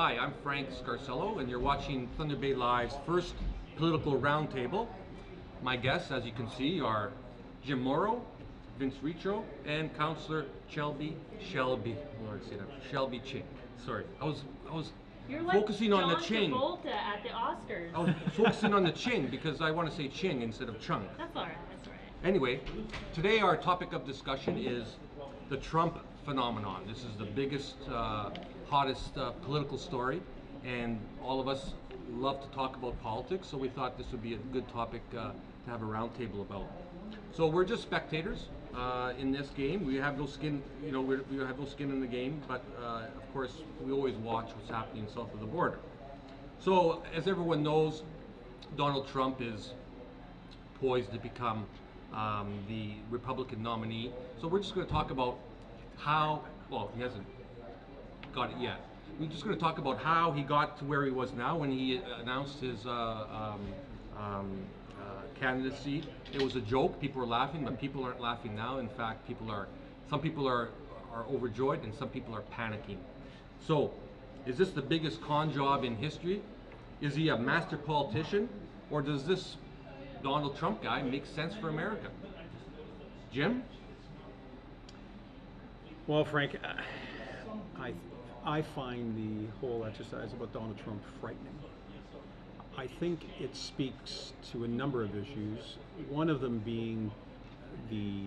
Hi, I'm Frank Scarcello, and you're watching Thunder Bay Live's first political roundtable. My guests, as you can see, are Jim Morrow, Vince Richo, and Councillor Shelby Ching. Sorry, I was You're like focusing on the John Ching. Travolta at the Oscars. I was focusing on the Ching because I want to say Ching instead of Chung. That's all right. That's all right. Anyway, today our topic of discussion is the Trump phenomenon. This is the biggest, hottest political story, and all of us love to talk about politics, so we thought this would be a good topic to have a roundtable about. So we're just spectators in this game. We have no skin, we have no skin in the game, but of course we always watch what's happening south of the border. So as everyone knows, Donald Trump is poised to become the Republican nominee. So we're just going to talk about how, well, he hasn't got it yet. We're just going to talk about how he got to where he was now when he announced his candidacy. It was a joke. People were laughing, but people aren't laughing now. In fact, some people are overjoyed and some people are panicking. So, is this the biggest con job in history? Is he a master politician? Or does this Donald Trump guy make sense for America? Jim? Well, Frank, I find the whole exercise about Donald Trump frightening. I think it speaks to a number of issues, one of them being the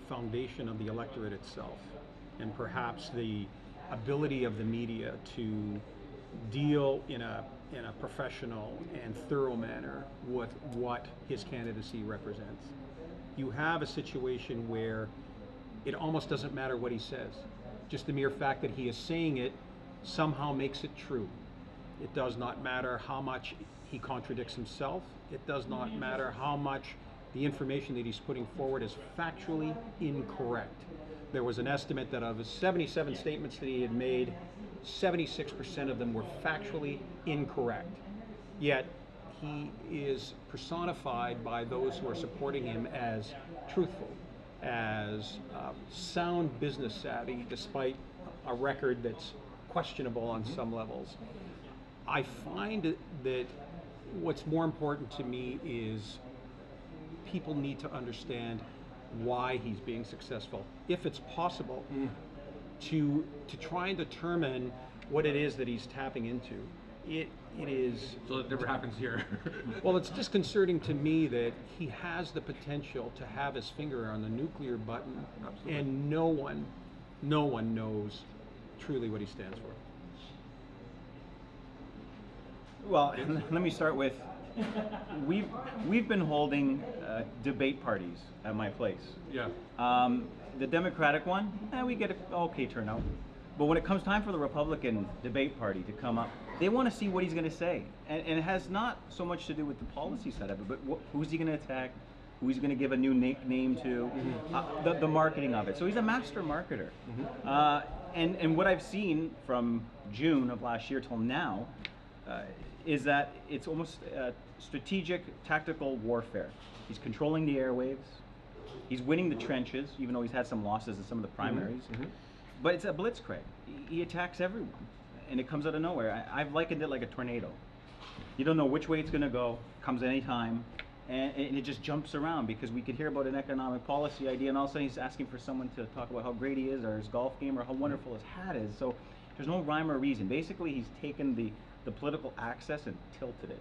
foundation of the electorate itself, and perhaps the ability of the media to deal in a professional and thorough manner with what his candidacy represents. You have a situation where it almost doesn't matter what he says. Just the mere fact that he is saying it somehow makes it true. It does not matter how much he contradicts himself. It does not matter how much the information that he's putting forward is factually incorrect. There was an estimate that of his 77 statements that he had made, 76% of them were factually incorrect. Yet he is personified by those who are supporting him as truthful, as sound business savvy, despite a record that's questionable on some levels. I find that what's more important to me is people need to understand why he's being successful, if it's possible, to try and determine what it is that he's tapping into. It is. So it never happens here. Well, it's disconcerting to me that he has the potential to have his finger on the nuclear button. Absolutely. And no one knows truly what he stands for. Well, let me start with, we've been holding debate parties at my place. Yeah. The Democratic one, we get an okay turnout. But when it comes time for the Republican debate party to come up, they want to see what he's going to say. And it has not so much to do with the policy side of it, but who's he going to attack, who he's going to give a new name to, the marketing of it. So he's a master marketer. And what I've seen from June of last year till now is that it's almost strategic, tactical warfare. He's controlling the airwaves. He's winning the trenches, even though he's had some losses in some of the primaries. But it's a blitzkrieg. He attacks everyone, and it comes out of nowhere. I've likened it like a tornado. You don't know which way it's going to go, comes anytime, and it just jumps around, because we could hear about an economic policy idea, and all of a sudden he's asking for someone to talk about how great he is, or his golf game, or how wonderful his hat is. So there's no rhyme or reason. Basically, he's taken the political access and tilted it.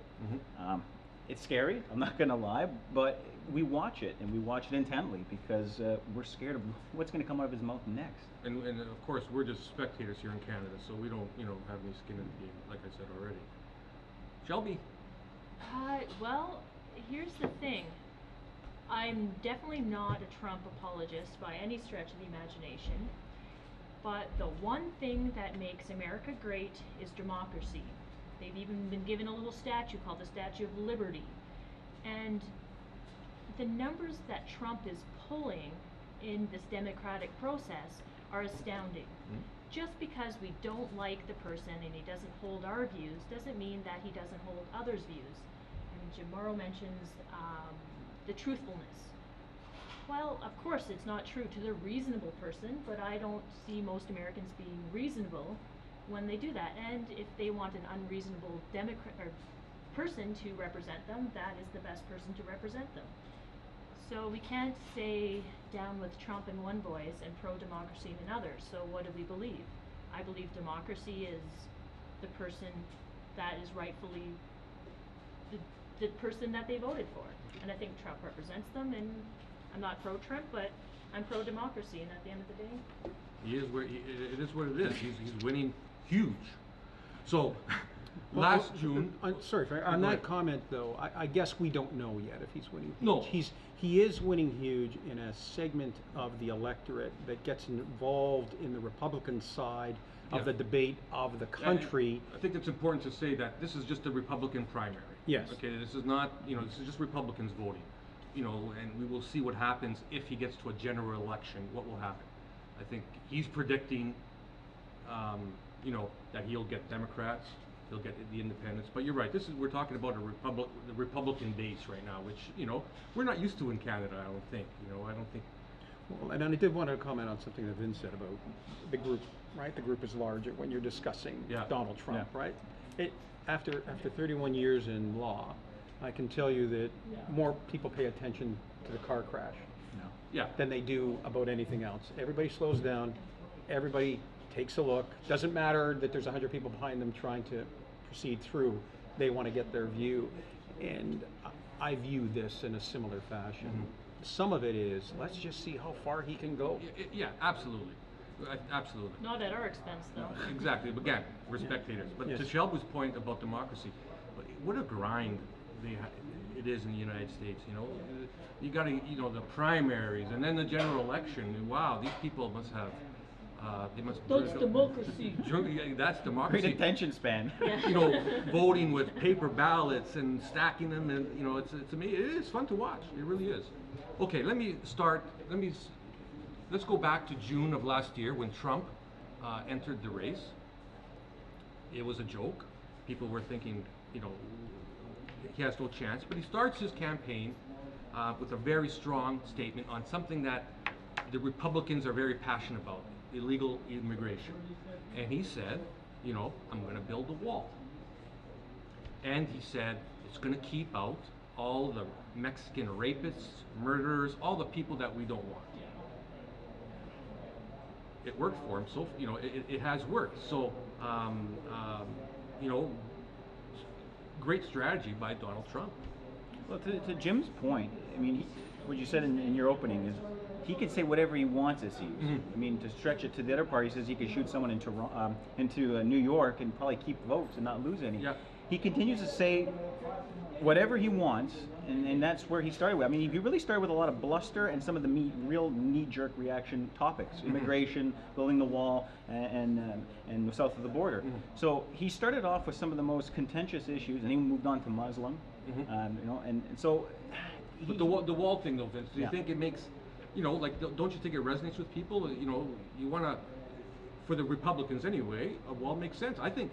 It's scary, I'm not going to lie, but we watch it, and we watch it intently, because we're scared of what's going to come out of his mouth next. And of course, we're just spectators here in Canada, so we don't, have any skin in the game, like I said already. Shelby? Well, here's the thing. I'm definitely not a Trump apologist by any stretch of the imagination, but the one thing that makes America great is democracy. They've even been given a little statue called the Statue of Liberty. And the numbers that Trump is pulling in this democratic process are astounding. Just because we don't like the person and he doesn't hold our views doesn't mean that he doesn't hold others' views. And Jim Morrow mentions the truthfulness. Well, of course it's not true to the reasonable person, but I don't see most Americans being reasonable when they do that. And if they want an unreasonable Democrat or person to represent them, that is the best person to represent them. So we can't say down with Trump in one voice and pro-democracy in another. So what do we believe? I believe democracy is the person that is rightfully the person that they voted for. And I think Trump represents them, and I'm not pro-Trump, but I'm pro-democracy, and at the end of the day, it is what it is. He's winning huge. So last June. Sorry, Frank, on that comment though, I guess we don't know yet if he's winning huge. No. He is winning huge in a segment of the electorate that gets involved in the Republican side of the debate of the country. I think it's important to say that this is just a Republican primary. Yes. Okay, this is not, this is just Republicans voting. And we will see what happens if he gets to a general election, what will happen. I think he's predicting, that he'll get Democrats, he'll get the independents. But you're right, we're talking about the Republican base right now, which, we're not used to in Canada, I don't think. I don't think. Well, and I did want to comment on something that Vin said about the group, right? The group is larger when you're discussing Donald Trump, right? After 31 years in law, I can tell you that more people pay attention to the car crash than they do about anything else. Everybody slows down, everybody takes a look. Doesn't matter that there's 100 people behind them trying to proceed through. They want to get their view. And I view this in a similar fashion. Some of it is, let's just see how far he can go. Yeah, absolutely. Absolutely. not at our expense, though. Exactly. But again, we're spectators. But to Shelby's point about democracy, what a grind it is in the United States. You got to, the primaries and then the general election. And wow, these people must have. They must. That's democracy. That's democracy. Great attention span. Voting with paper ballots and stacking them, and it's amazing. It is fun to watch. It really is. Okay, let's go back to June of last year when Trump entered the race. It was a joke. People were thinking, he has no chance. But he starts his campaign with a very strong statement on something that the Republicans are very passionate about: illegal immigration. And he said, I'm going to build a wall. And he said it's going to keep out all the Mexican rapists, murderers, all the people that we don't want. It worked for him, so it has worked. So great strategy by Donald Trump. Well, to Jim's point, I mean, what you said in your opening is he can say whatever he wants as he is. I mean, to stretch it to the other part, he says he could shoot someone into New York and probably keep votes and not lose any. Yeah. He continues to say whatever he wants, and that's where he started with. I mean, he really started with a lot of bluster and some of the real knee-jerk reaction topics: immigration, building the wall, and south of the border. So he started off with some of the most contentious issues, and he moved on to Muslim. And so. But the wall thing, though, Vince, do you think it makes, don't you think it resonates with people? You want to. For the Republicans anyway, a wall makes sense. I think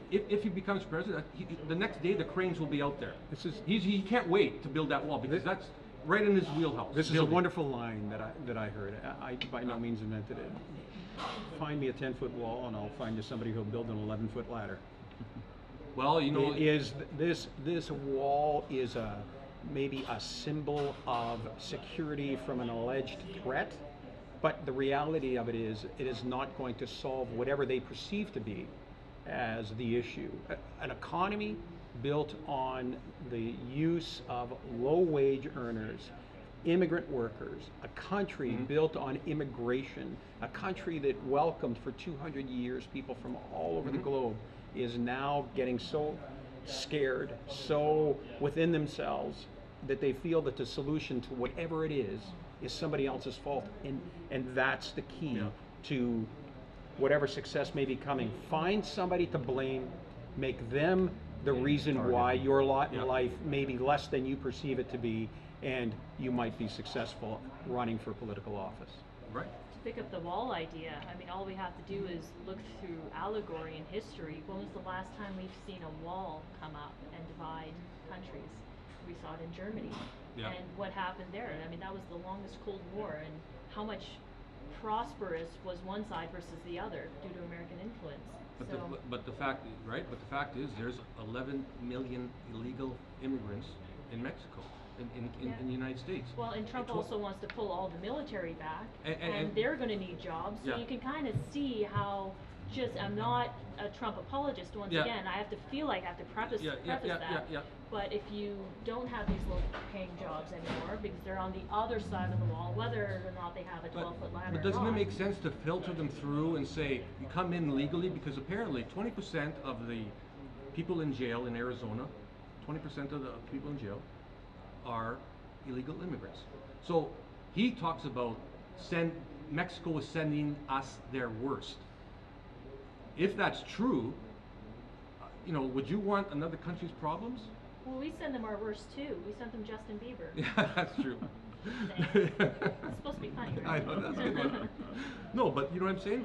if he becomes president, the next day the cranes will be out there. He can't wait to build that wall because that's right in his wheelhouse. This is a wonderful line that I heard. I by no means invented it. Find me a 10-foot wall and I'll find you somebody who'll build an 11-foot ladder. Well, this wall is maybe a symbol of security from an alleged threat. But the reality of it is not going to solve whatever they perceive to be as the issue. An economy built on the use of low-wage earners, immigrant workers, a country built on immigration, a country that welcomed for 200 years people from all over the globe, is now getting so scared, so within themselves, that they feel that the solution to whatever it is somebody else's fault, and that's the key to whatever success may be coming. Find somebody to blame, make them the reason why your lot in life may be less than you perceive it to be, and you might be successful running for political office. Right. To pick up the wall idea, I mean, all we have to do is look through allegory and history. When was the last time we've seen a wall come up and divide countries? We saw it in Germany. And what happened there? I mean, that was the longest Cold War, and how much prosperous was one side versus the other due to American influence. But the fact, right? But the fact is, there's 11 million illegal immigrants in Mexico, in the United States. Well, and Trump also wants to pull all the military back, and and they're going to need jobs. So yeah. you can kind of see how. I'm not a Trump apologist. Once Yeah. again, I have to feel like I have to preface that. But if you don't have these low-paying jobs anymore because they're on the other side of the wall, whether or not they have a 12-foot ladder. But doesn't it make sense to filter them through and say you come in legally, because apparently 20% of the people in jail in Arizona, 20% of the people in jail are illegal immigrants. So he talks about Mexico is sending us their worst. If that's true, would you want another country's problems? Well, we send them our worst too. We sent them Justin Bieber. Yeah, that's true. It's supposed to be funny, right? I know, that's a good one. No, but you know what I'm saying?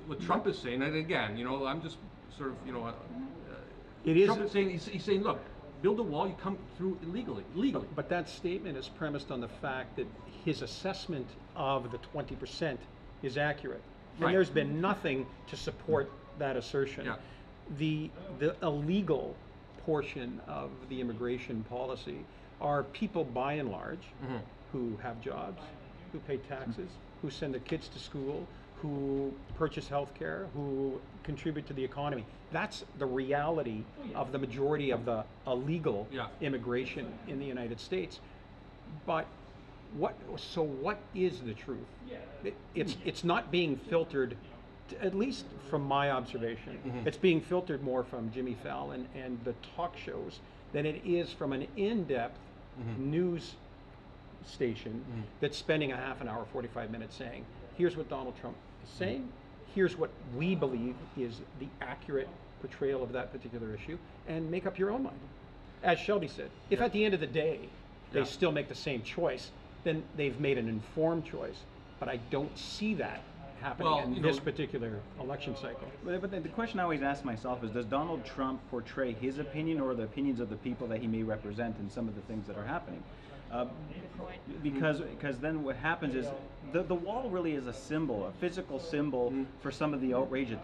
What Trump is saying, and again, I'm just sort of, Trump is saying, he's saying, look, build a wall, you come through illegally. But that statement is premised on the fact that his assessment of the 20% is accurate. And Right. there's been nothing to support that assertion. Yeah. The illegal portion of the immigration policy are people by and large Mhm. who have jobs, who pay taxes, who send their kids to school, who purchase health care, who contribute to the economy. That's the reality of the majority of the illegal Yeah. immigration in the United States. But what is the truth? It's not being filtered, at least from my observation. Mhm. It's being filtered more from Jimmy Fallon and the talk shows than it is from an in-depth Mhm. news station Mhm. that's spending a half an hour, 45 minutes saying, here's what Donald Trump is saying, here's what we believe is the accurate portrayal of that particular issue, and make up your own mind. As Shelby said, if Yeah. at the end of the day they Yeah. still make the same choice, then they've made an informed choice. But I don't see that happening Well, in this particular election cycle. But the question I always ask myself is, does Donald Trump portray his opinion or the opinions of the people that he may represent in some of the things that are happening? Good point. Because then what happens is the wall really is a symbol, a physical symbol for some of the outrage it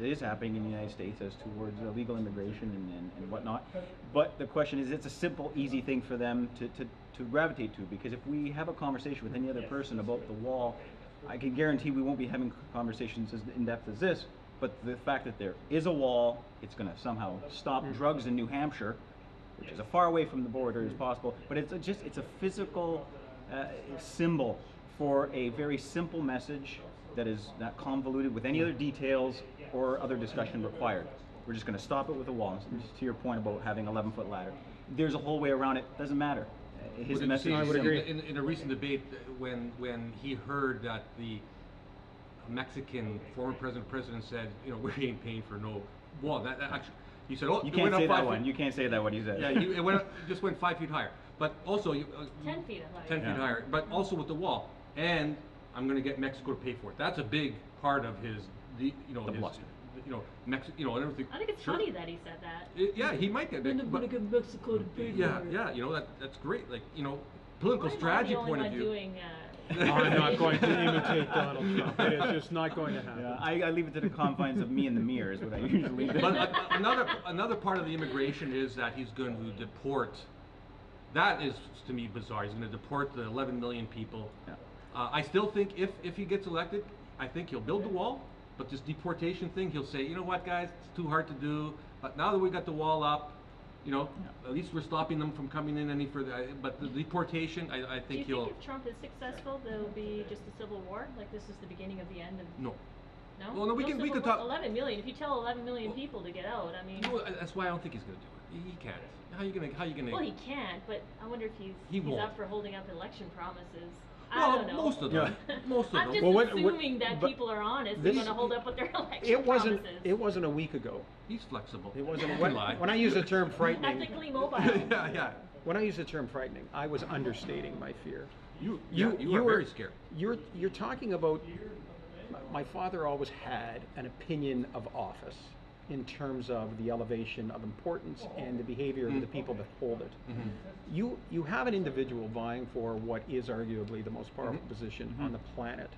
is happening in the United States as towards illegal immigration and whatnot. But the question is, it's a simple, easy thing for them to gravitate to, because if we have a conversation with any other person about the wall, I can guarantee we won't be having conversations as in depth as this. But the fact that there is a wall, it's going to somehow stop drugs in New Hampshire, which is as far away from the border as possible, but it's a physical symbol for a very simple message that is not convoluted with any other details or other discussion required. We're just going to stop it with a wall. Just to your point about having 11-foot ladder, there's a whole way around it. Doesn't matter. His Well, message I is would simple. agree. In a recent debate, when he heard that the Mexican former president said, we ain't paying for no wall. That actually, he said, You it can't went up say that 5 one. feet. You can't say that what he said. Yeah, just went 5 feet higher. But also, 10 feet higher. 10 feet Yeah. higher. But also with the wall, and I'm going to get Mexico to pay for it. That's a big part of his, his, bluster. Mexico, and everything. I think it's Sure. funny that he said that. Yeah, he might get I'm that. going to get Mexico to pay Yeah, for it. yeah, that's great. Like, political strategy point of view. Doing, I'm not going to imitate Donald Trump. It is just not going to happen. Yeah, I leave it to the confines of me and the mirror is what I usually do. But another part of the immigration is that he's going to deport. That is, to me, bizarre. He's going to deport the 11 million people. Yeah. I still think if he gets elected, I think he'll build the wall. But this deportation thing, he'll say, you know what, guys, it's too hard to do. But now that we got the wall up, at least we're stopping them from coming in any further. But the deportation, I do think you he'll. think if Trump is successful, there will be just a civil war? Like this is the beginning of the end of... No. No? Well, no, we can civil talk. war? 11 million. If you tell 11 million people to get out, I mean... No, that's why I don't think he's going to do it. He can't. How you gonna? Well, he can't, but I wonder if he's won't. up for holding up election promises. Well, I don't know. most of them. Most of I'm them. just Well, what- assuming that but people are honest. this- They're going to hold up with their election It wasn't. promises. It wasn't a week ago. He's flexible. It wasn't. He When, can lie. when I use the term frightening, Ethically mobile. yeah. when I use the term frightening, I was understating my fear. You You are were very scared. You're talking about. My father always had an opinion of office, in terms of the elevation of importance and the behavior of the people that hold it. You have an individual vying for what is arguably the most powerful position on the planet.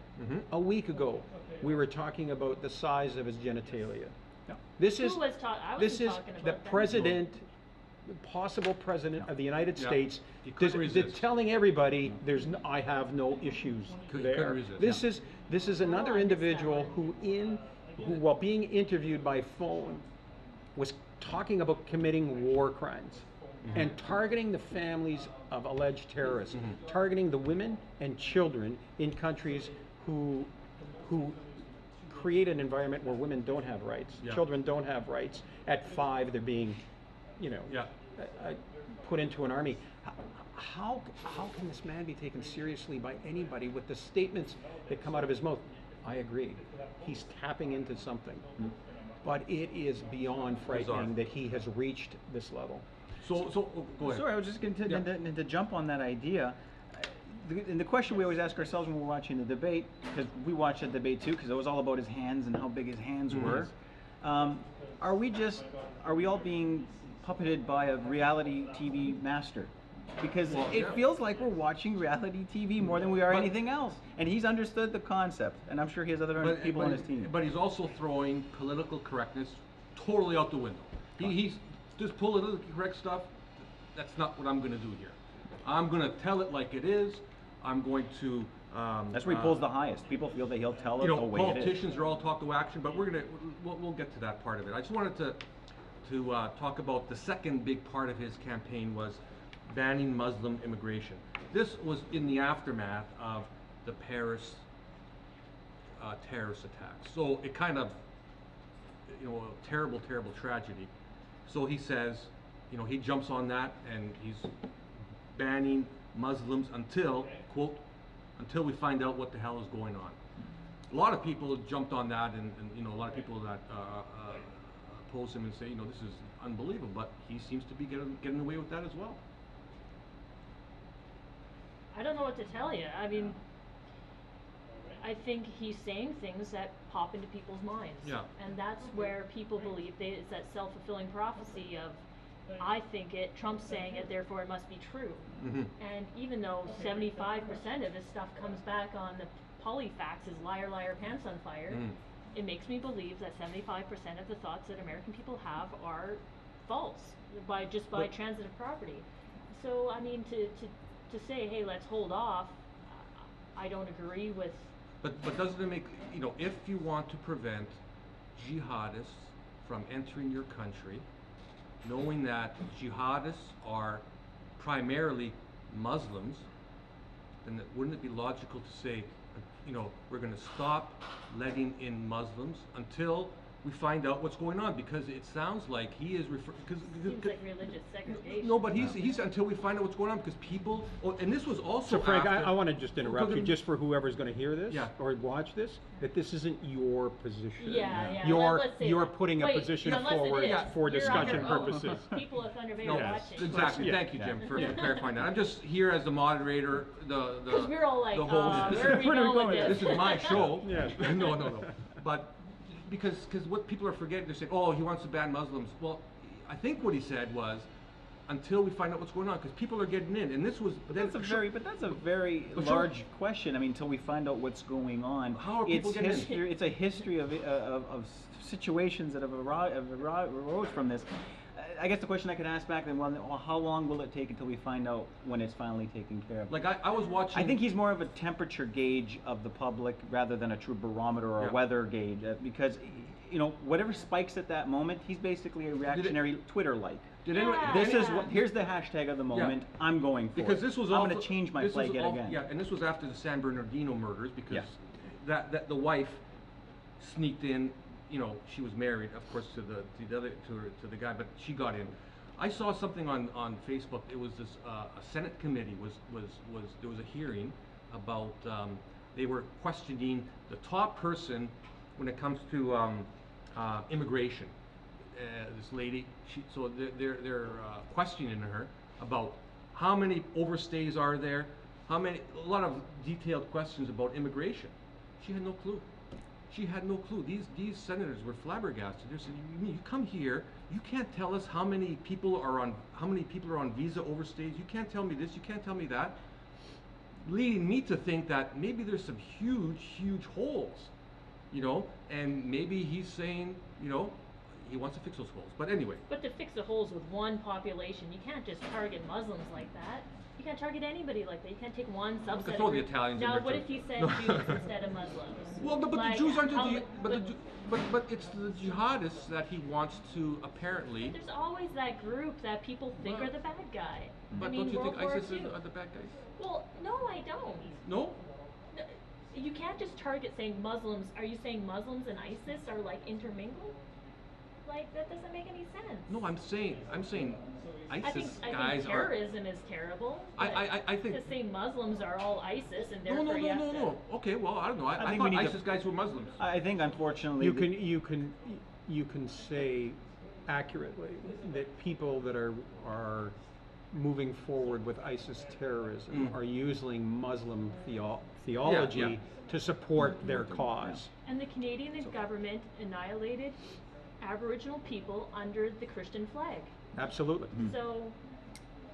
A week ago, we were talking about the size of his genitalia. This is Who was I this wasn't is talking the about that. president, possible president of the United States, He couldn't resist. telling everybody I have no issues Couldn't there. resist, This is another I missed that individual one. who while being interviewed by phone was talking about committing war crimes and targeting the families of alleged terrorists, targeting the women and children in countries who create an environment where women don't have rights, children don't have rights. At 5, they're being, put into an army. How can this man be taken seriously by anybody with the statements that come out of his mouth? I agree. He's tapping into something. But it is beyond frightening that he has reached this level. So go ahead. Sorry, I was just going to jump on that idea. And the question we always ask ourselves when we're watching the debate, because we watched the debate too, because it was all about his hands and how big his hands were. Are we all being puppeted by a reality TV master? Because it feels like we're watching reality TV more than we are anything else. And he's understood the concept, and I'm sure he has other people on his team. But he's also throwing political correctness totally out the window. He's just politically correct stuff. That's not what I'm going to do here. I'm going to tell it like it is. I'm going to. That's where he pulls the highest. People feel that he'll tell it the way it is. Politicians are all talk to action, but we'll get to that part of it. I just wanted to talk about the second big part of his campaign was banning Muslim immigration. This was in the aftermath of the Paris terrorist attacks. So it kind of, a terrible, terrible tragedy. So he says, he jumps on that and he's banning Muslims until, quote, until we find out what the hell is going on. A lot of people jumped on that and a lot of people that oppose him and say, this is unbelievable, but he seems to be getting away with that as well. I don't know what to tell you. I mean, I think he's saying things that pop into people's minds. Yeah. And that's where people believe it's that self-fulfilling prophecy of, I think it, Trump's saying it, therefore it must be true. And even though 75% of his stuff comes back on the polyfax is liar, liar, pants on fire, it makes me believe that 75% of the thoughts that American people have are false by transitive property. So, I mean, to say, hey, let's hold off, I don't agree with. But doesn't it make, if you want to prevent jihadists from entering your country, knowing that jihadists are primarily Muslims, then wouldn't it be logical to say, we're going to stop letting in Muslims until we find out what's going on? Because it sounds like he is Seems like religious segregation. No, but he's until we find out what's going on, because people. And this was also. So Frank, after, I want to just interrupt you, just for whoever's going to hear this or watch this, that this isn't your position. Yeah. You're putting a position forward for discussion purposes. People of Thunder Bay are watching. Exactly. Thank you, Jim, for clarifying that. I'm just here as the moderator, Because we're all like, the host. where are we going with This is my show. Yeah. No. But because what people are forgetting, they're saying, oh, he wants to ban Muslims. Well, I think what he said was, until we find out what's going on, because people are getting in, and this was. But that's a very large question. I mean, until we find out what's going on. How are people getting in? It's a history of situations that have arose from this. I guess the question I could ask back then, well, how long will it take until we find out when it's finally taken care of? Like I was watching. I think he's more of a temperature gauge of the public rather than a true barometer or a weather gauge, because whatever spikes at that moment, he's basically a reactionary Twitter-like. Here's the hashtag of the moment. I'm going for because it. This was I'm going to change my flag yet again. Yeah, and this was after the San Bernardino murders, because that the wife sneaked in. She was married, of course, to the guy, but she got in. I saw something on Facebook. It was this a Senate committee there was a hearing about they were questioning the top person when it comes to immigration. This lady, so they're questioning her about how many overstays are there, a lot of detailed questions about immigration. She had no clue. she had no clue. These senators were flabbergasted. They said, you come here, you can't tell us how many people are on visa overstays. You can't tell me this. You can't tell me that. Leading me to think that maybe there's some huge holes, you know, and maybe he's saying, you know, he wants to fix those holes. But anyway. But to fix the holes with one population, you can't just target Muslims like that. You can't target anybody like that. You can't take one subset. Throw the Italians in now, there what too. if he said Jews instead of Muslims? Well, no, but Like, the Jews aren't how- but it's the jihadists that he wants to apparently. There's always that group that people think Well, are the bad guy. But I mean, don't you World think War ISIS II. are the bad guys? Well, no, I don't. No. No, you can't just target saying Muslims. Are you saying Muslims and ISIS are like intermingled? Like that doesn't make any sense. No, I'm saying ISIS I guys think terrorism is terrible. I think. to say Muslims are all ISIS and No, therefore you have to. no. Okay, well, I don't know. I think we thought need to- ISIS guys were Muslims. I think unfortunately You can say accurately that people that are moving forward with ISIS terrorism are using Muslim theology Yeah. to support their cause. And the Canadian government annihilated Aboriginal people under the Christian flag. Absolutely, So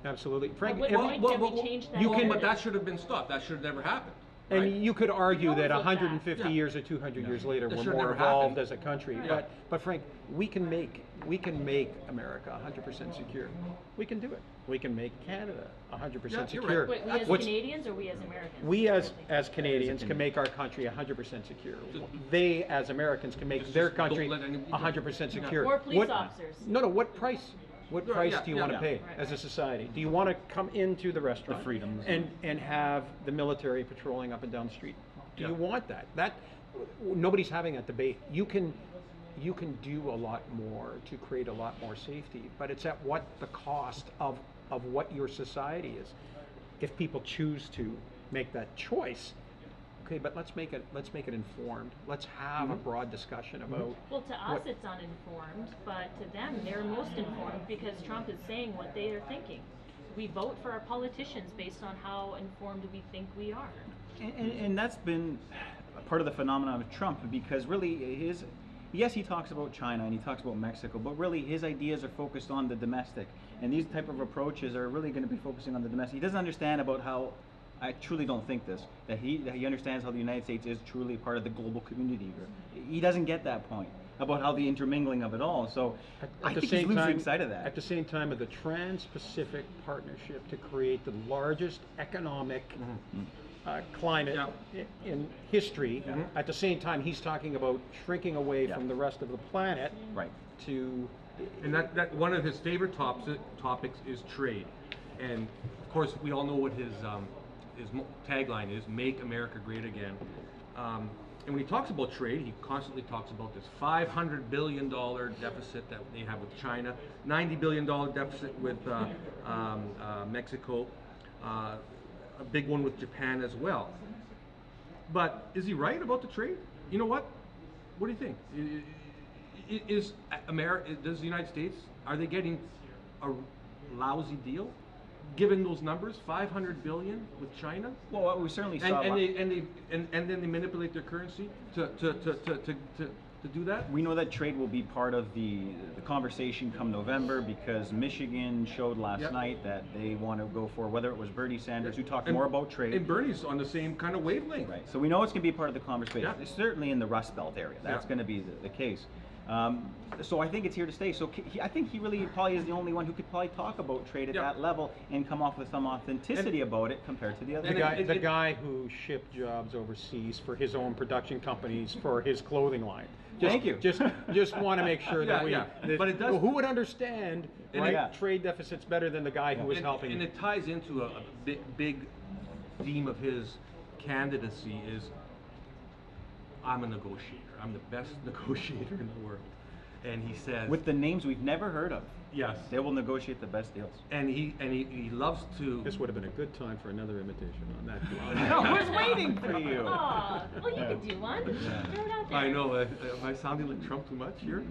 absolutely. Frank, what every- point can we change that? you can- But that should have been stopped. That should have never happened. and right? you could argue Knows that of 150 that. Yeah. years or 200 years later That we're should more never evolved happen. as a country. Right. But Frank, we can make America 100% secure. We can do it. We can make Canada 100% Yeah, you're secure. right. Wait, we as What's- Canadians or we as Americans? We as Canadians can make our country 100% secure. They as Americans can make Just their don't country let any- 100% secure. More police What- officers. No, what price? What Yeah, price yeah, do you yeah, want to yeah. pay Right, as a right. society? Do you want to come into the restaurant The freedoms. and have the military patrolling up and down the street? Do Yeah. you want that? Nobody's having that debate. You can do a lot more to create a lot more safety, but it's at what the cost of what your society is. If people choose to make that choice, okay, but let's make it informed. Let's have a broad discussion about. Well, to us it's uninformed, but to them they're most informed because Trump is saying what they are thinking. We vote for our politicians based on how informed we think we are. And that's been a part of the phenomenon of Trump, because really yes, he talks about China and he talks about Mexico, but really his ideas are focused on the domestic, and these type of approaches are really going to be focusing on the domestic. He doesn't understand about how, I truly don't think this, that he understands how the United States is truly part of the global community. He doesn't get that point about how the intermingling of it all. So I think he's losing sight of that. At the same time, of the Trans-Pacific Partnership to create the largest economic climate in history. At the same time, he's talking about shrinking away from the rest of the planet. Right. To And that one of his favorite topics is trade, and of course we all know what his tagline is: "Make America Great Again." And when he talks about trade, he constantly talks about this $500 billion deficit that they have with China, $90 billion deficit with Mexico, a big one with Japan as well. But is he right about the trade? You know what? What do you think? Is America, does the United States, are they getting a lousy deal? Given those numbers, 500 billion with China, Well, we certainly saw. and then they manipulate their currency to do that. We know that trade will be part of the conversation come November, because Michigan showed last night that they want to go for, whether it was Bernie Sanders who talked more about trade. And Bernie's on the same kind of wavelength. Right. So we know it's going to be part of the conversation. Yeah. It's certainly in the Rust Belt area. That's Yeah. going to be the case. So I think it's here to stay. So I think he really probably is the only one who could probably talk about trade at Yeah. that level and come off with some authenticity about it compared to the other. the guy who shipped jobs overseas for his own production companies for his clothing line. Thank you. Just want to make sure that But it does. who would understand, And right? yeah. Trade deficits better than the guy who was helping. And it ties into a big theme of his candidacy is, I'm a negotiator. I'm the best negotiator in the world. And he says, With the names we've never heard of, yes, they will negotiate the best deals. and he loves to. This would have been a good time for another imitation on that. I was waiting for you. Aw, well you could do one. Throw it out there. I know. Am I sounding like Trump too much here?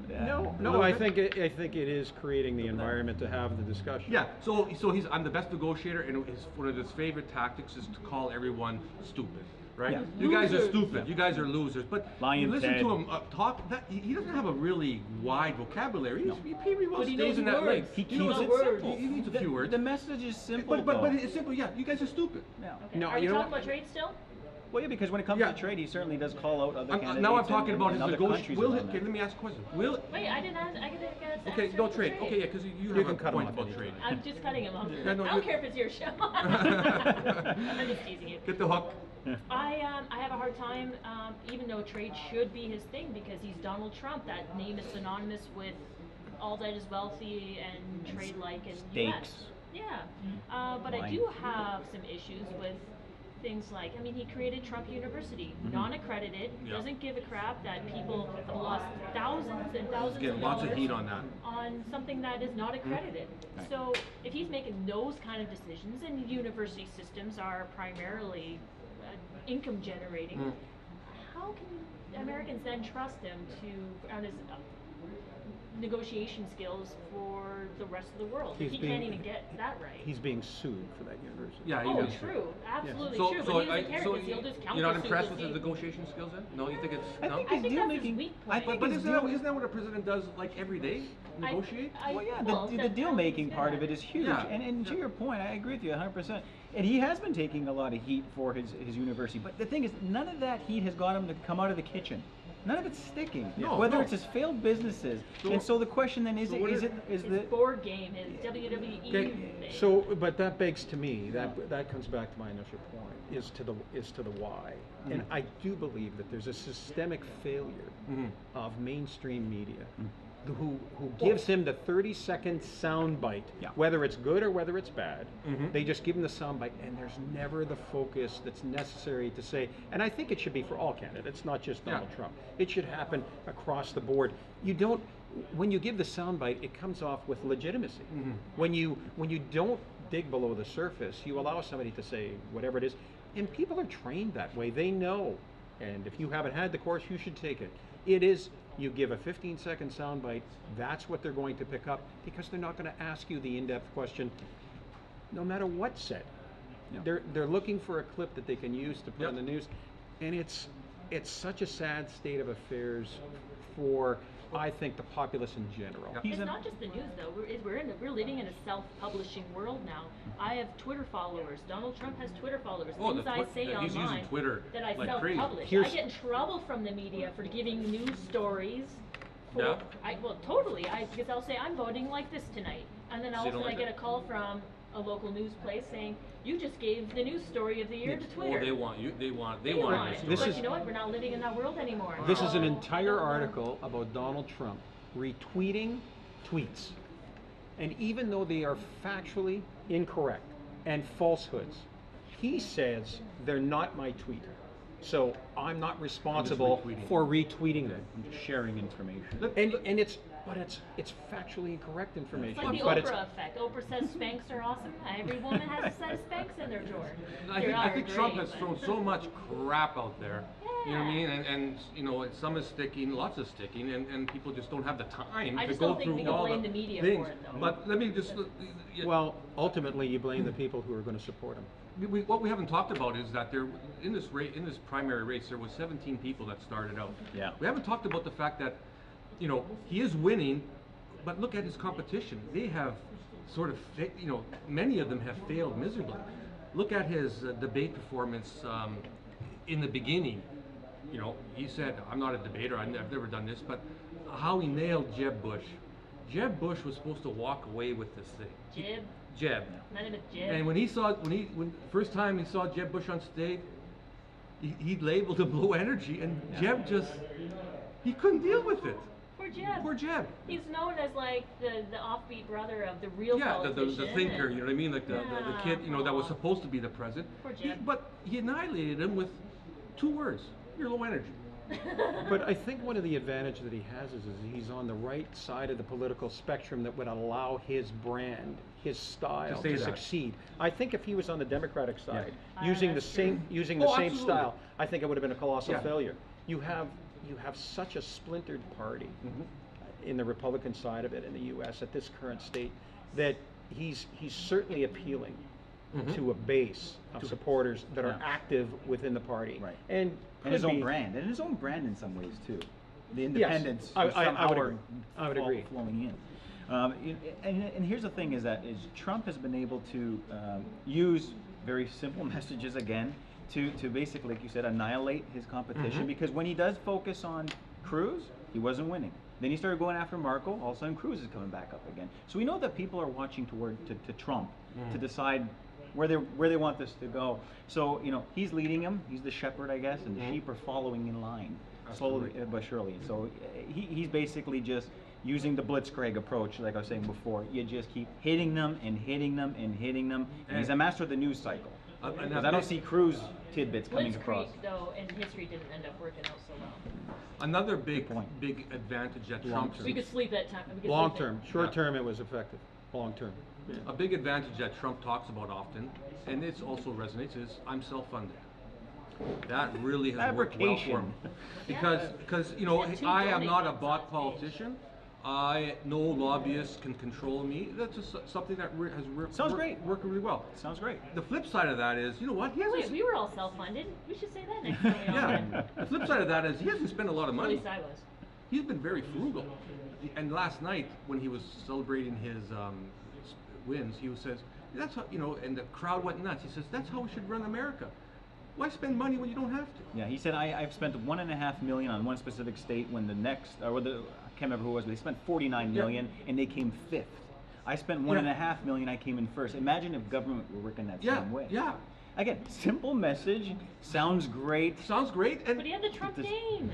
No, I think it is creating the environment to have the discussion. Yeah, so I'm the best negotiator, and one of his favorite tactics is to call everyone stupid, right? Yeah. You guys are Losers. stupid. You guys are losers. But Lion you listen Ted. to him talk. He doesn't have a really wide vocabulary. He pretty well But he stays knows in that lane. words. He He knows keeps it words. simple. He needs a few words. The message is simple. But it's simple. Yeah, you guys are stupid. Yeah. Okay. No, Are we you know talking what? about trade still? Well, yeah, because when it comes Yeah. to trade, he certainly does call out other candidates. Now I'm talking about his and other negotiation. countries around Okay, that. let me ask a question. Will Wait, I didn't ask. I didn't get okay, no trade. Okay, yeah, because you have can a cut him point off about anytime. trade. I'm just cutting him off. Yeah, no, I don't you- care if it's your show. I'm just teasing you. Get the hook. I have a hard time, even though trade should be his thing because he's Donald Trump. That name is synonymous with all that is wealthy and trade-like in the U.S. Steaks. Yeah, but I Wine. do have some issues with things like, I mean, he created Trump University, non-accredited, Yeah. doesn't give a crap that people have lost thousands and thousands Getting of lots dollars of heat on that. on something that is not accredited. Right. So if he's making those kind of decisions, and university systems are primarily income generating, Mm. how can Americans then trust him to on his negotiation skills for the rest of the world? He's He can't being- even get that right. He's being sued for that university. Yeah, he Oh, is. true, absolutely So, true. so, But he I, doesn't care so because he'll just count you're not as impressed soon with as his he- negotiation skills then? No, you think it's I no? think I his think deal that's his making. weak I point. think But his isn't that what a president does like every day? Negotiate? Well, the that deal making sounds part good. of it is huge. Yeah. And to Yeah. your point, I agree with you 100%. And he has been taking a lot of heat for his university. But the thing is, none of that heat has got him to come out of the kitchen. None of it's sticking. No, Whether no. it's his failed businesses. So- And so the question then is, so what is is- it, is His the, board game, his WWE Okay, thing. So, but that begs to me, that comes back to my initial point, is to the why. And I do believe that there's a systemic failure of mainstream media who gives him the 30-second soundbite, Yeah. whether it's good or whether it's bad. Mhm. They just give him the soundbite, and there's never the focus that's necessary to say, and I think it should be for all candidates, not just Donald Yeah. Trump. It should happen across the board. You don't, when you give the soundbite, it comes off with legitimacy. When you don't dig below the surface, you allow somebody to say whatever it is, and people are trained that way. They know, and if you haven't had the course, you should take it. It is, you give a 15-second soundbite, that's what they're going to pick up, because they're not going to ask you the in-depth question, no matter what's said. Yeah. They're looking for a clip that they can use to put Yep. in the news, and it's such a sad state of affairs for, I think, the populace in general. Yep. He's It's a- not just the news though. We're living in a self-publishing world now. I have Twitter followers. Donald Trump has Twitter followers. Oh, Things the I Twi- say yeah, he's using online Twitter that I like crazy. self-publish. I Here's- get in trouble from the media for giving news stories. For, Yeah. well, totally. Because I'll say I'm voting like this tonight, and then all So of you a don't sudden I like get a call from a local news place saying you just gave the news story of the year to Twitter. Well, they want you. They want They your want it. story. This But is- you know what? We're not living in that world anymore. This is an So, entire I don't know. article about Donald Trump retweeting tweets. And even though they are factually incorrect and falsehoods, he says they're not my tweet. So I'm not responsible retweeting. for retweeting them. I'm just sharing information. And it's factually incorrect It's information. like the but Oprah effect. Oprah says Spanx are awesome. Every woman has a set of Spanx in their drawer. I They think, are Trump great, has but- thrown so much crap out there. You know what I Yeah. mean? And you know, some is sticking, lots is sticking, and people just don't have the time I to just go don't think through we can all blame the the media things. for it, though. But let me just. Yeah, Well, ultimately, you blame the people who are going to support him. what we haven't talked about is that there, in this primary race, there was 17 people that started out. Yeah. We haven't talked about the fact that, you know, he is winning, but look at his competition. They have sort of, many of them have failed miserably. Look at his debate performance in the beginning. You know, he said, "I'm not a debater. I've never done this," but how he nailed Jeb Bush. Jeb Bush was supposed to walk away with this thing. Jib. Jeb. None of it jib. And when first time he saw Jeb Bush on stage, he labeled him low energy, and Jeb just, he couldn't deal with it. Poor Jeb. Poor Jeb. He's known as like the offbeat brother of the real Yeah, the politician. thinker, you know what I mean? Like the kid, you know, that was supposed to be the president. Poor Jeb. But he annihilated him with 2 words. You're low energy. But I think one of the advantages that he has is he's on the right side of the political spectrum that would allow his brand, his style To say to that. succeed. I think if he was on the Democratic side, Ah, using the that's same true. using the Oh, same absolutely. style, I think it would have been a colossal Yeah. failure. You have such a splintered party. in the Republican side of it in the U.S. at this current state, that he's certainly appealing to a base of supporters that are active within the party, Right. and his own be- brand, and his own brand in some ways too. The independents I somehow would are agree. I would agree. flowing in. And here's the thing: is Trump has been able to use very simple messages again to basically, like you said, annihilate his competition. Because when he does focus on Cruz, he wasn't winning. Then he started going after Marco. All of a sudden, Cruz is coming back up again. So we know that people are watching to Trump to decide where they want this to go. So he's leading them. He's the shepherd, I guess, and the sheep are following in line, slowly but surely. So he's basically just using the blitzkrieg approach, like I was saying before. You just keep hitting them and hitting them and hitting them, and he's a master of the news cycle. Because I don't see Cruz tidbits coming across. Blitzkrieg, though, in history didn't end up working out so well. Another big advantage that Trump We could sleep at time. We could long sleep term, short term, it was effective. Long term. A big advantage that Trump talks about often, and it also resonates, is I'm self-funded. That really has worked well for him. Because I am not a bought politician. No lobbyists can control me. That's just something that worked really well. Sounds great. The flip side of that is, you know what? Wait, we were all self-funded. We should say that next time we all Yeah. went. The flip side of that is he hasn't spent a lot of At money. least I was. He's been very frugal. And last night, when he was celebrating his wins, he says, "That's how," and the crowd went nuts. He says, "That's how we should run America. Why spend money when you don't have to?" Yeah, he said I've spent $1.5 million on one specific state when the next, I can't remember who it was, but they spent $49 million and they came fifth. I spent $1.5 million, I came in first. Imagine if government were working that same way. Yeah. Again, simple message, sounds great. Sounds great. And But he had the Trump name.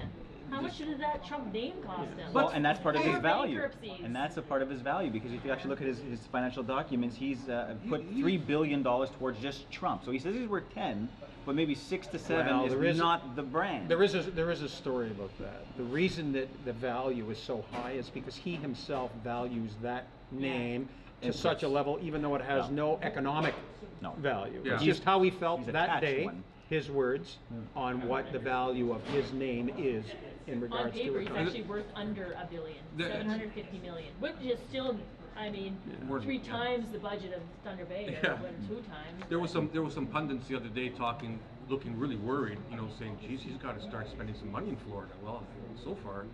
How much did that Trump name cost him? Well, and that's part of his Four value. bankruptcies. And that's a part of his value, because if you actually look at his financial documents, he's put $3 billion towards just Trump. So he says he's worth 10, but maybe 6 to 7 Well, is not the brand. There is a story about that. The reason that the value is so high is because he himself values that name to such a level, even though it has no economic value. Yeah. It's just how he felt He's that attached day, one. his words on what the value of his name is in On regards paper, to he's it. actually worth under $1 billion, The- 750 million, which is still, I mean, Worth- 3 yeah. times the budget of Thunder Bay, or Yeah. 2 times. there was some pundits the other day looking really worried, saying, "Geez, he's got to start spending some money in Florida." Well, so far,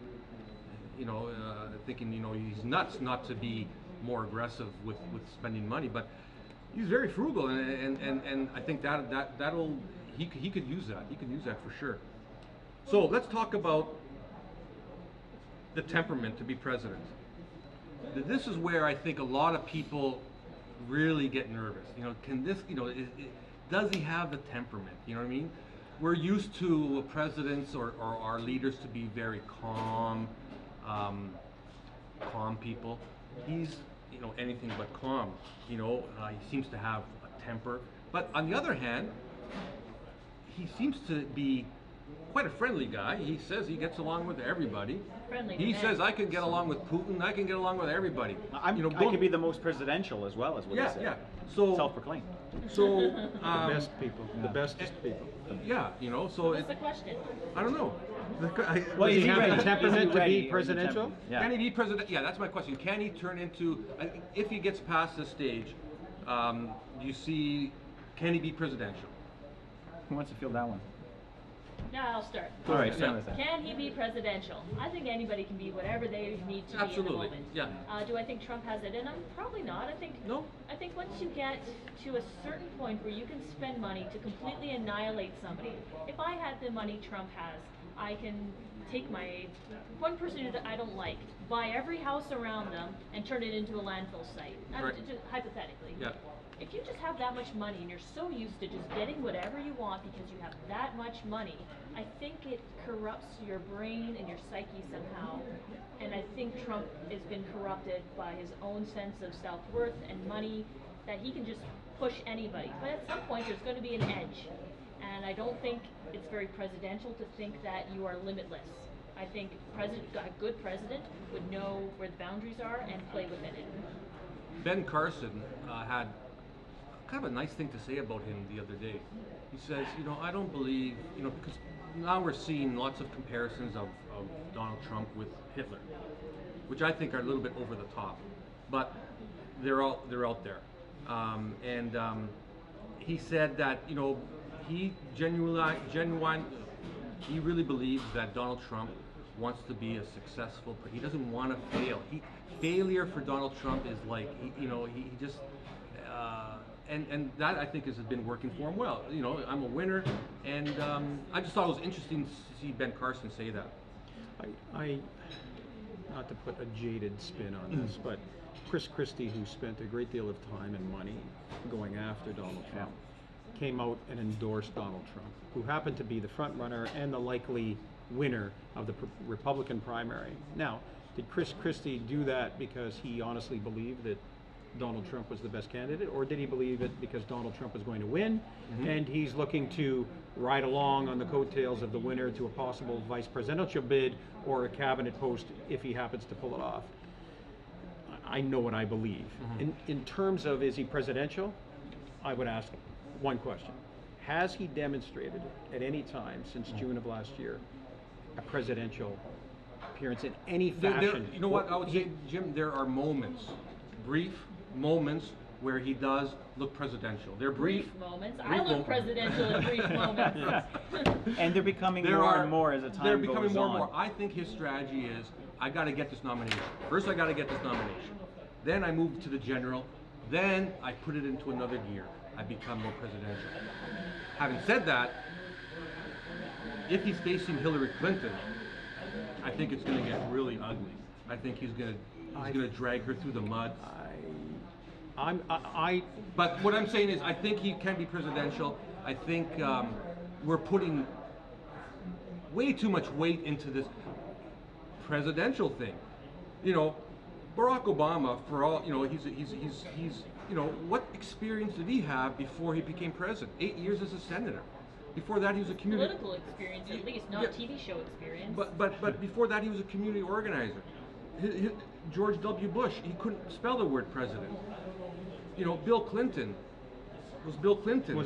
thinking, he's nuts not to be more aggressive with spending money, but he's very frugal, and I think that'll he could use that. He could use that for sure. So let's talk about the temperament to be president. This is where I think a lot of people really get nervous. Can this, does he have the temperament? You know what I mean? We're used to presidents or our leaders to be very calm people. He's, anything but calm. He seems to have a temper. But on the other hand, he seems to be quite a friendly guy. He says he gets along with everybody. Friendly He to says, men. I can get along with Putin. I can get along with everybody. I could be the most presidential as well, as what he said. Yeah. So Self-proclaimed. So The best people, the bestest people. yeah, so What's the question? I don't know. Well, Does is he have ready? the temperament Is he to ready? be Is he presidential? temperament? Yeah. Can he be president? Yeah, that's my question. Can he turn into, if he gets past this stage, do you see, can he be presidential? Who wants to field that one? Yeah, I'll start. All right, Yeah. start with that. Can he be presidential? I think anybody can be whatever they need to Absolutely, be in the yeah. moment. Do I think Trump has it in him? Probably not. No? I think once you get to a certain point where you can spend money to completely annihilate somebody, if I had the money Trump has, I can take my one person that I don't like, buy every house around them, and turn it into a landfill site. Right. Just hypothetically. Yeah. If you just have that much money and you're so used to just getting whatever you want because you have that much money, I think it corrupts your brain and your psyche somehow. And I think Trump has been corrupted by his own sense of self-worth and money, that he can just push anybody. But at some point there's going to be an edge. And I don't think it's very presidential to think that you are limitless. I think a good president would know where the boundaries are and play within it. Ben Carson had kind of a nice thing to say about him the other day. He says, you know, I don't believe, you know, because now we're seeing lots of comparisons of Donald Trump with Hitler, which I think are a little bit over the top, but they're out there. He said that, you know, he he really believes that Donald Trump wants to be a successful. He doesn't want to fail. Failure for Donald Trump is like, he just. And that I think has been working for him well. You know, I'm a winner, and I just thought it was interesting to see Ben Carson say that. I not to put a jaded spin on this, but Chris Christie, who spent a great deal of time and money going after Donald Trump, came out and endorsed Donald Trump, who happened to be the front runner and the likely winner of the Republican primary. Now, did Chris Christie do that because he honestly believed that Donald Trump was the best candidate, or did he believe it because Donald Trump was going to win, and he's looking to ride along on the coattails of the winner to a possible vice presidential bid or a cabinet post if he happens to pull it off? I know what I believe. In terms of, is he presidential, I would ask one question. Has he demonstrated at any time since June of last year a presidential appearance in any fashion? You know what I would say, Jim, there are moments, brief moments, where he does look presidential. They're brief moments. I look presidential in brief moments. And they're becoming more and more as the time goes on. They're becoming more and more. I think his strategy is, I got to get this nomination. First, I got to get this nomination. Then I move to the general. Then I put it into another gear. I become more presidential. Having said that, if he's facing Hillary Clinton, I think it's going to get really ugly. I think he's going to drag her through the mud. But what I'm saying is, I think he can be presidential. I think we're putting way too much weight into this presidential thing. You know, Barack Obama, for all, you know, he's you know, what experience did he have before he became president? 8 years as a senator. Before that, he was a community political experience, at least, not TV show experience. But before that, he was a community organizer. George W. Bush, he couldn't spell the word president. You know, Bill Clinton was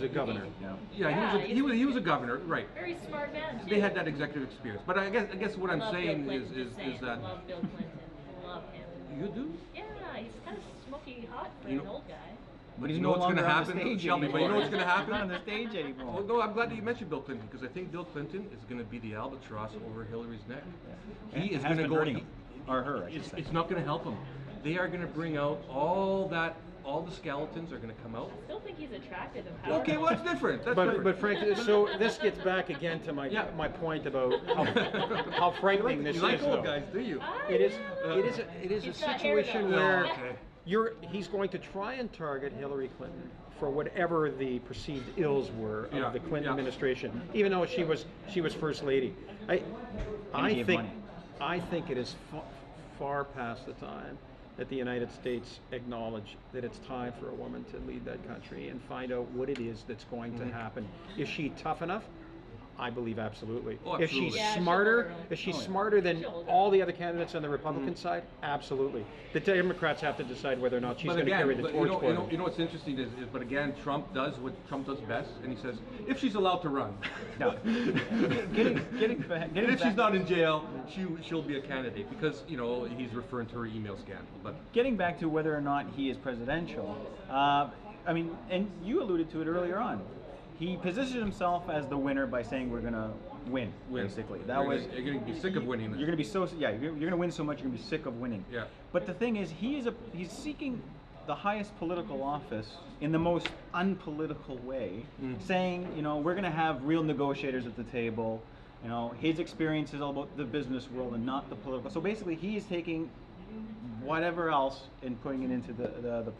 a governor. He was a governor, right? Very smart man too. They had that executive experience. But I guess what I'm saying is that. I love Bill Clinton. Love him. You do? Yeah, he's kind of smoky hot for You an know- old guy. But he's You know no what's longer gonna on the happen, stage Shelby, but you know what's gonna happen? He's not on the stage anymore. Oh, no, I'm glad that you mentioned Bill Clinton, because I think Bill Clinton is going to be the albatross over Hillary's neck. He is going to go. Or her, I should say. It's not going to help him. They are going to bring out all the skeletons are going to come out. I still think he's attractive and powerful. Okay, well, that's different. That's But different. frankly, so this gets back again to my point about how frightening this You like is. old though. guys, do you? It is a He's got hair, situation though. where Okay. he's going to try and target Hillary Clinton for whatever the perceived ills were of the Clinton administration, even though she was first lady. I think it is far past the time that the United States acknowledge that it's time for a woman to lead that country and find out what it is that's going to happen. Is she tough enough? I believe absolutely. Oh, If she's absolutely. smarter, if she's smarter than She'll hold all the other candidates on the Republican side, absolutely. The Democrats have to decide whether or not she's going to carry the torch for them. You know what's interesting is, but again, Trump does what Trump does best, and he says, if she's allowed to run, Getting back. and if she's not in jail, she'll be a candidate, because, you know, he's referring to her email scandal. But Getting back to whether or not he is presidential, I mean, and you alluded to it earlier on. He positioned himself as the winner by saying we're gonna win. Basically. You're going to be sick of winning this. You're gonna be you're gonna win so much you're gonna be sick of winning. Yeah. But the thing is, he's seeking the highest political office in the most unpolitical way, saying, you know, we're gonna have real negotiators at the table. You know, his experience is all about the business world and not the political. So basically, he is taking whatever else and putting it into the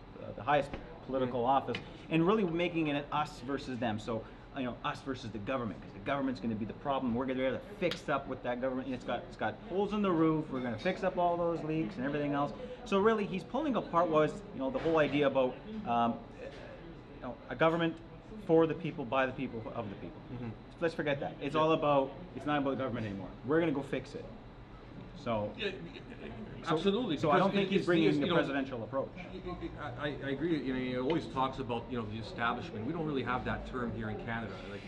highest political office, and really making it an us versus them. So, you know, us versus the government, because the government's going to be the problem. We're going to have to fix up with that government. It's got holes in the roof. We're going to fix up all those leaks and everything else. So really, he's pulling apart the whole idea about a government for the people, by the people, of the people. Let's forget that. It's not about the government anymore. We're going to go fix it. So, Absolutely. so I don't because think he's it's bringing you the know, presidential approach. I agree. You know, he always talks about the establishment. We don't really have that term here in Canada, like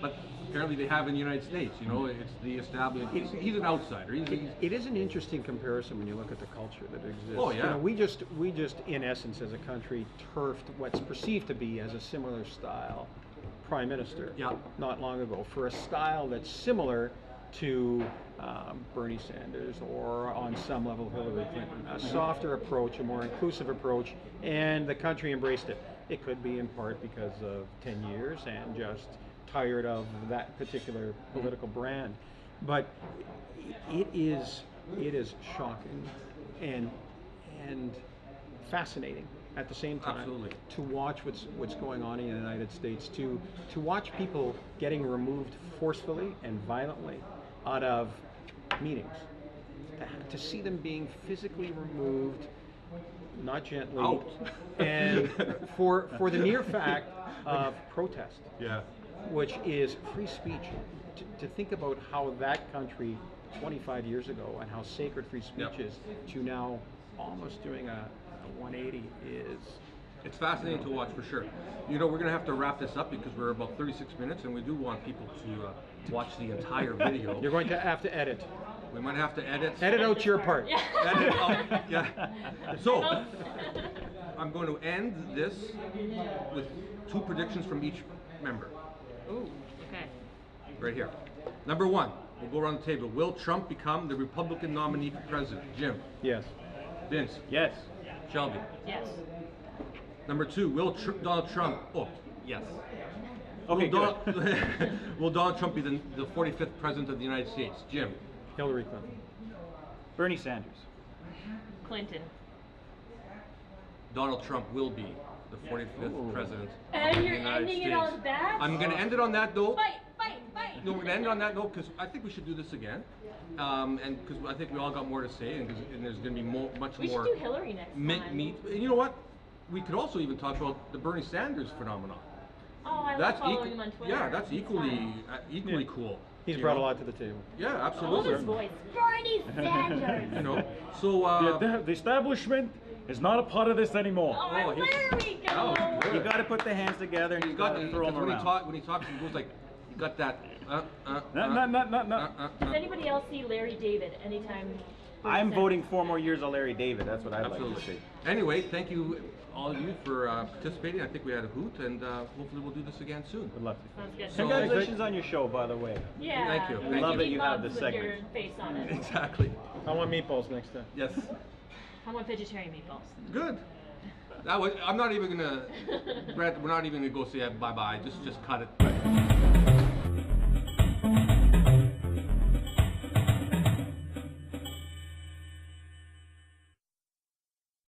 but apparently they have in the United States. You know, it's the establishment. He's an outsider. It is an interesting comparison when you look at the culture that exists. Oh, yeah. You know, we just in essence as a country turfed what's perceived to be as a similar style prime minister Yeah. not long ago for a style that's similar to Bernie Sanders or on some level Hillary Clinton, a softer approach, a more inclusive approach, and the country embraced it. It could be in part because of 10 years and just tired of that particular political brand. But it is shocking and fascinating at the same time. Absolutely. To watch what's going on in the United States, to watch people getting removed forcefully and violently out of meetings, to see them being physically removed, not gently, Out. and for the mere fact of protest, Yeah. which is free speech. To think about how that country 25 years ago and how sacred free speech Yep. is to now almost doing a 180 is. It's fascinating to watch for sure. You know, we're going to have to wrap this up because we're about 36 minutes, and we do want people to watch the entire video. You're going to have to edit. We might have to edit. Edit out your part. Yeah. Edit out, yeah. So, I'm going to end this with 2 predictions from each member. Ooh, okay. Right here. Number 1, we'll go around the table. Will Trump become the Republican nominee for president? Jim. Yes. Vince. Yes. Shelby. Yes. Number 2, will Donald Trump? Oh, yes. Okay, will, good. Will Donald Trump be the 45th president of the United States? Jim. Hillary Clinton. Bernie Sanders. Clinton. Donald Trump will be the 45th president And of the you're United ending States. it on that? I'm going to end it on that note. Fight, fight, fight. No, we're going to end it on that note because I think we should do this again. And because I think we all got more to say, and there's going to be much We more should do Hillary next time. meat. And you know what? We could also even talk about the Bernie Sanders phenomenon. Oh, I love That's following him on Twitter. yeah, that's equally cool. He's you brought know? a lot to the table. Yeah, Hold absolutely. his voice. Bernie Sanders. You know, so The establishment is not a part of this anymore. Oh, Oh, and there we go. that was good. You got to put the hands together and you he's got got to throw them when around. when he talks, he goes like, you got that. No. Does anybody else see Larry David anytime? Bernie I'm Sanders? voting 4 more years of Larry David. That's what I'd like to Absolutely. see. Anyway, thank you all of you for participating. I think we had a hoot, and hopefully we'll do this again soon. Good luck. Sounds good. So- Congratulations on your show, by the way. Yeah. Thank you. We Love give that you have mugs this with your segment. face on it. Exactly. I want meatballs next time. Yes. I want vegetarian meatballs. Good. That was. I'm not even gonna. Brett, we're not even gonna go say bye bye. Just cut it.